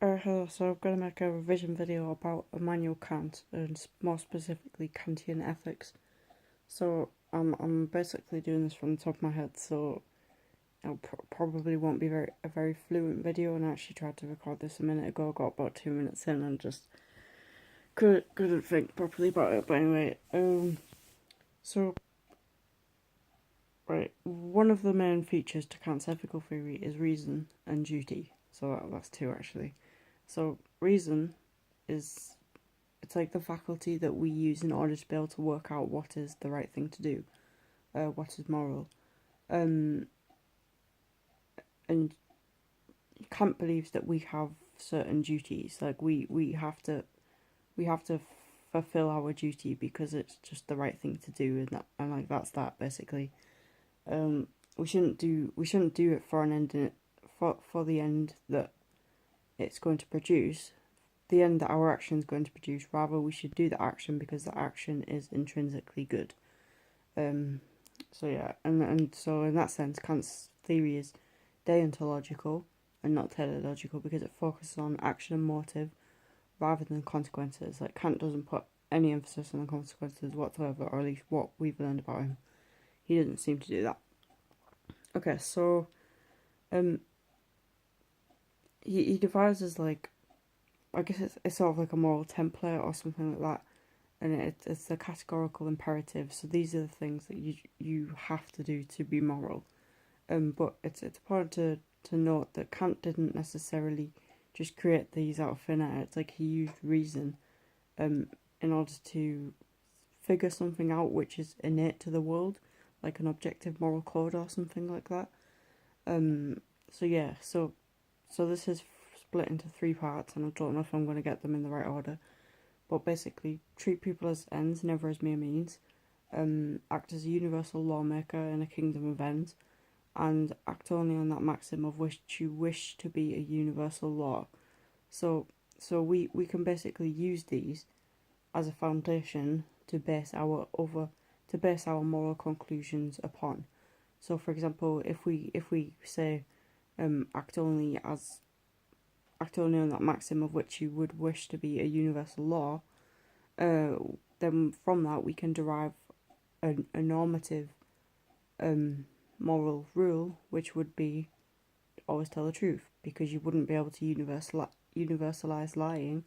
Hello, so I'm going to make a revision video about Immanuel Kant, and more specifically Kantian ethics. So I'm basically doing this from the top of my head, so it probably won't be a very fluent video. And I actually tried to record this a minute ago, got about 2 minutes in, and just couldn't think properly about it. But anyway, so right, one of the main features to Kant's ethical theory is reason and duty. So that's two actually. So reason is it's like the faculty that we use in order to be able to work out what is the right thing to do, what is moral. Um, and Kant believes that we have certain duties, like we have to fulfill our duty because it's just the right thing to do, and like that's that basically. Um, we shouldn't do it for an end in it, for the end that it's going to produce, the end that our action is going to produce. Rather, we should do the action because the action is intrinsically good. Um, so yeah, and so in that sense, Kant's theory is deontological and not teleological because it focuses on action and motive rather than consequences. Like Kant doesn't put any emphasis on the consequences whatsoever, or at least what we've learned about him. He doesn't seem to do that. Okay, so um, he devises like I guess it's sort of like a moral template or something like that, and it's a categorical imperative. So these are the things that you have to do to be moral. But it's important to note that Kant didn't necessarily just create these out of thin air. It's like he used reason um in order to figure something out which is innate to the world, like an objective moral code or something like that. Um so yeah, so this is split into three parts, and I don't know if I'm going to get them in the right order. But basically, treat people as ends, never as mere means. Act as a universal lawmaker in a kingdom of ends, and act only on that maxim of which you wish to be a universal law. So, we can basically use these as a foundation to base our moral conclusions upon. So, for example, if we say act only on that maxim of which you would wish to be a universal law, uh, then from that we can derive a normative um, moral rule, which would be always tell the truth, because you wouldn't be able to universalize lying,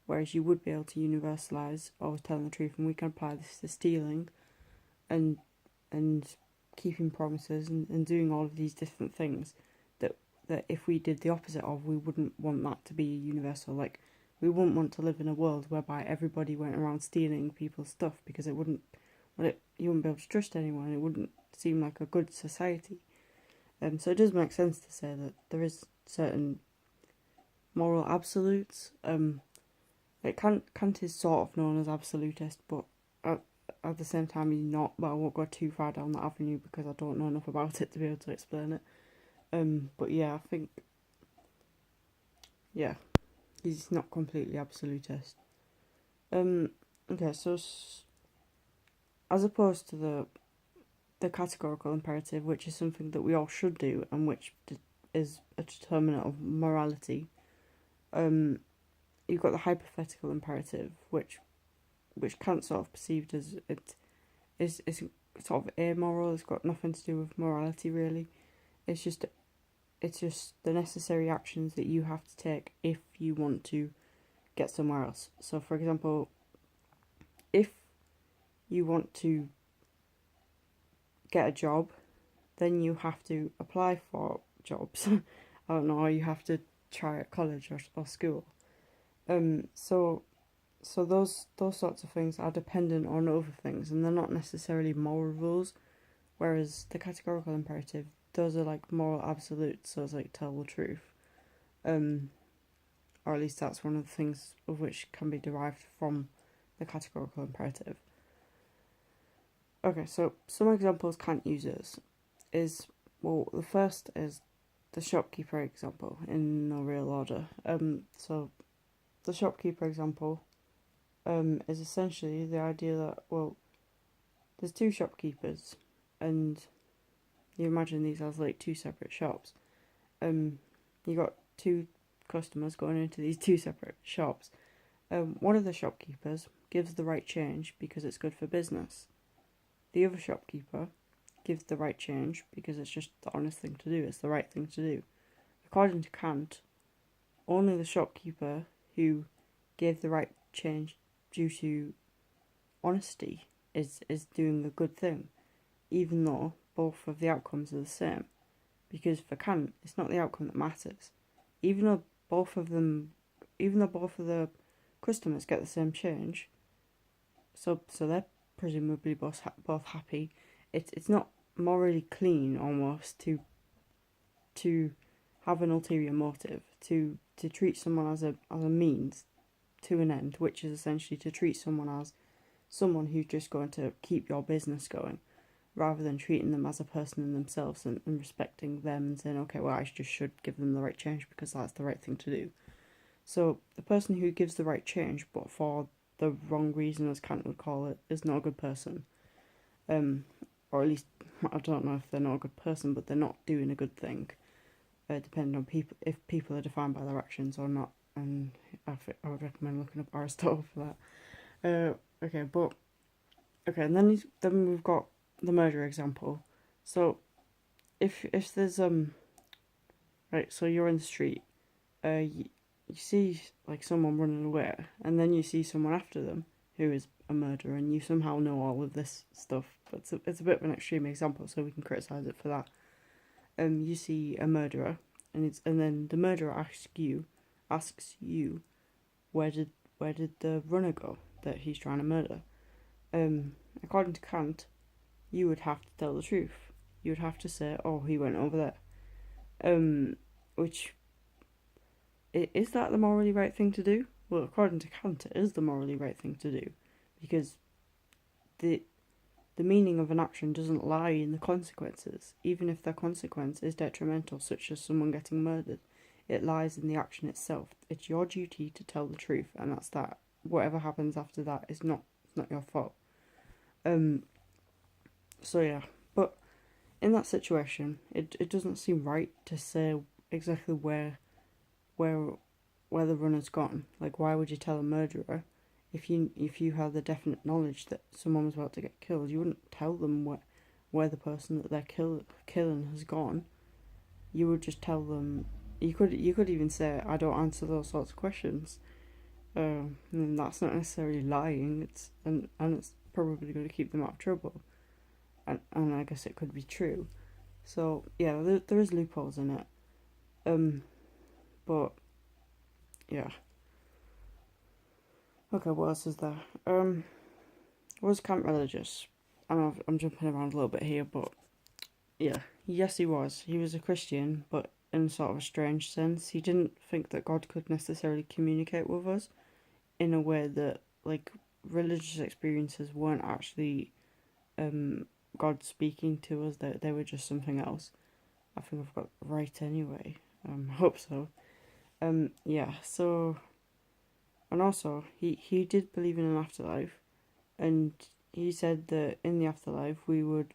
whereas you would be able to universalize always telling the truth. And we can apply this to stealing and and keeping promises and doing all of these different things that if we did the opposite of, we wouldn't want that to be universal. Like, we wouldn't want to live in a world whereby everybody went around stealing people's stuff, because it wouldn't, you wouldn't be able to trust anyone. It wouldn't seem like a good society. So it does make sense to say that there is certain moral absolutes. Like Kant is sort of known as absolutist, but at, at the same time he's not. But I won't go too far down that avenue because I don't know enough about it to be able to explain it. But yeah, I think yeah, he's not completely absolutist. Um, okay, so as opposed to the categorical imperative, which is something that we all should do and which is a determinant of morality, you've got the hypothetical imperative, which Kant sort of perceived as it's sort of amoral. It's got nothing to do with morality really. It's just the necessary actions that you have to take if you want to get somewhere else. So, for example, if you want to get a job, then you have to apply for jobs. I don't know, or you have to try at college or school. So those sorts of things are dependent on other things, and they're not necessarily moral rules. Whereas the categorical imperative, those are like moral absolutes. So it's like tell the truth. Um, or at least that's one of the things of which can be derived from the categorical imperative. Okay, so some examples Kant uses is, well, the first is the shopkeeper example in no real order. So the shopkeeper example is essentially the idea that, well, there's two shopkeepers, and you imagine these as like two separate shops. You got customers going into these two separate shops. One of the shopkeepers gives the right change because it's good for business. The other shopkeeper gives the right change because it's just the honest thing to do. It's the right thing to do. According to Kant, only the shopkeeper who gave the right change due to honesty is doing a good thing, even though both of the outcomes are the same. Because for Kant, it's not the outcome that matters. Even though both of the customers get the same change, so they're presumably both happy. It's not morally clean almost to have an ulterior motive, to treat someone as a means to an end, which is essentially to treat someone as someone who's just going to keep your business going, rather than treating them as a person in themselves and respecting them and saying, okay, well, I just should give them the right change because that's the right thing to do. So the person who gives the right change, but for the wrong reason, as Kant would call it, is not a good person. Or at least, I don't know if they're not a good person, but they're not doing a good thing, depending on if people are defined by their actions or not. And I would recommend looking up Aristotle for that. And then we've got the murder example. So if there's right, so you're in the street, you see like someone running away, and then you see someone after them who is a murderer, and you somehow know all of this stuff. But it's a bit of an extreme example, so we can criticize it for that. You see a murderer, and then the murderer asks you, where did the runner go that he's trying to murder? According to Kant, you would have to tell the truth. You would have to say, oh, he went over there. Which, is that the morally right thing to do? Well, according to Kant, it is the morally right thing to do, because the meaning of an action doesn't lie in the consequences, even if the consequence is detrimental, such as someone getting murdered. It lies in the action itself. It's your duty to tell the truth, and that's that. Whatever happens after that is not your fault. So yeah, but in that situation, it doesn't seem right to say exactly where the runner's gone. Like, why would you tell a murderer if you had the definite knowledge that someone was about to get killed? You wouldn't tell them where the person that they're killing has gone. You would just tell them. You could even say, I don't answer those sorts of questions. And that's not necessarily lying. It's probably going to keep them out of trouble. And I guess it could be true. So yeah, there is loopholes in it. But yeah. Okay, what else is there? Was Kant religious? I know I'm jumping around a little bit here, but yeah, yes, he was. He was a Christian, but in sort of a strange sense. He didn't think that God could necessarily communicate with us in a way that, like, religious experiences weren't actually God speaking to us. They were just something else. I think I've got right anyway. I hope so. Yeah, so, and also, he did believe in an afterlife, and he said that in the afterlife we would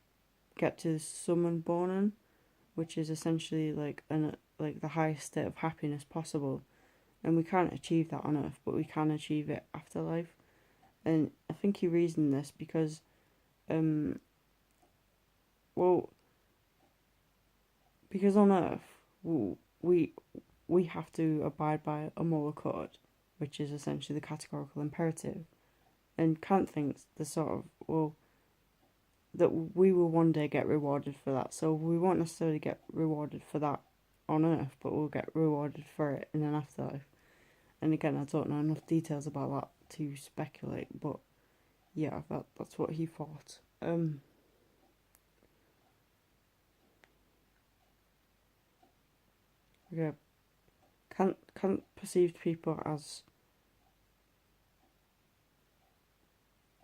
get to summon Bonan, which is essentially like the highest state of happiness possible, and we can't achieve that on Earth, but we can achieve it afterlife. And I think he reasoned this because, because on Earth we have to abide by a moral code, which is essentially the categorical imperative, and Kant thinks that we will one day get rewarded for that. So we won't necessarily get rewarded for that on Earth, but we'll get rewarded for it in an afterlife. And again, I don't know enough details about that to speculate, but yeah, that's what he thought. Yeah, Kant perceived people as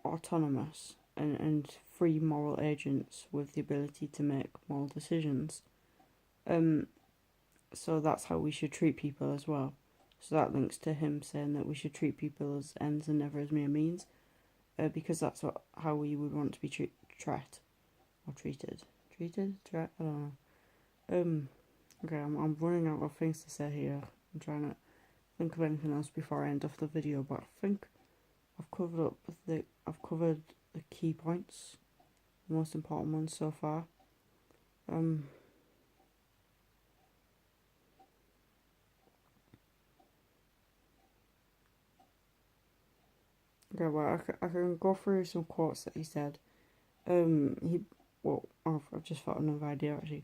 autonomous and free moral agents with the ability to make moral decisions. So that's how we should treat people as well. So that links to him saying that we should treat people as ends and never as mere means, because that's how we would want to be treated. I don't know. Okay, I'm running out of things to say here. I'm trying to think of anything else before I end off the video, but I think I've covered the key points, the most important ones so far. Okay, well, I can go through some quotes that he said. I've just thought of another idea actually.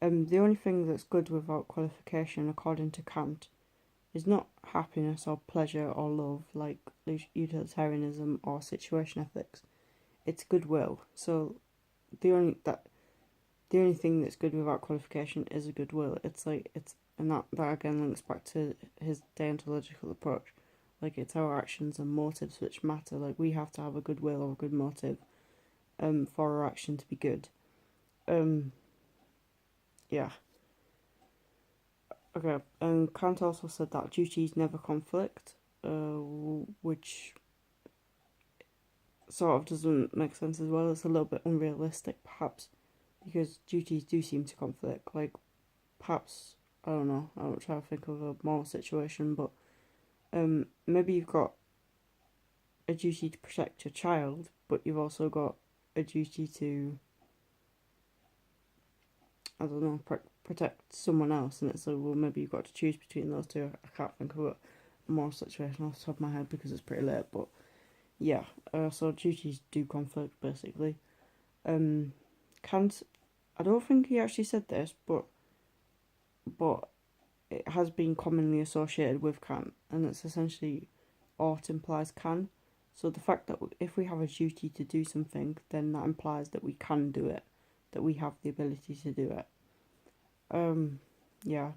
The only thing that's good without qualification, according to Kant, is not happiness or pleasure or love, like utilitarianism or situation ethics. It's goodwill. So the only thing that's good without qualification is a goodwill. And that again links back to his deontological approach. Like, it's our actions and motives which matter. Like, we have to have a goodwill or a good motive for our action to be good. Yeah. Okay. Kant also said that duties never conflict, which sort of doesn't make sense as well. It's a little bit unrealistic, perhaps, because duties do seem to conflict. Like, perhaps, I don't know. I'm trying to think of a more situation, but maybe you've got a duty to protect your child, but you've also got a duty to, I don't know, protect someone else, and it's like, well, maybe you've got to choose between those two. I can't think of a more situation off the top of my head because it's pretty late, but yeah. So duties do conflict basically. Kant, I don't think he actually said this, but it has been commonly associated with Kant, and it's essentially ought implies can. So the fact that if we have a duty to do something, then that implies that we can do it, that we have the ability to do it. Yeah,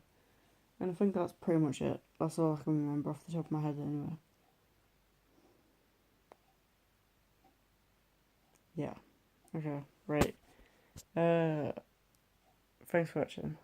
and I think that's pretty much it. That's all I can remember off the top of my head, anyway. Yeah. Okay. Right. Thanks for watching.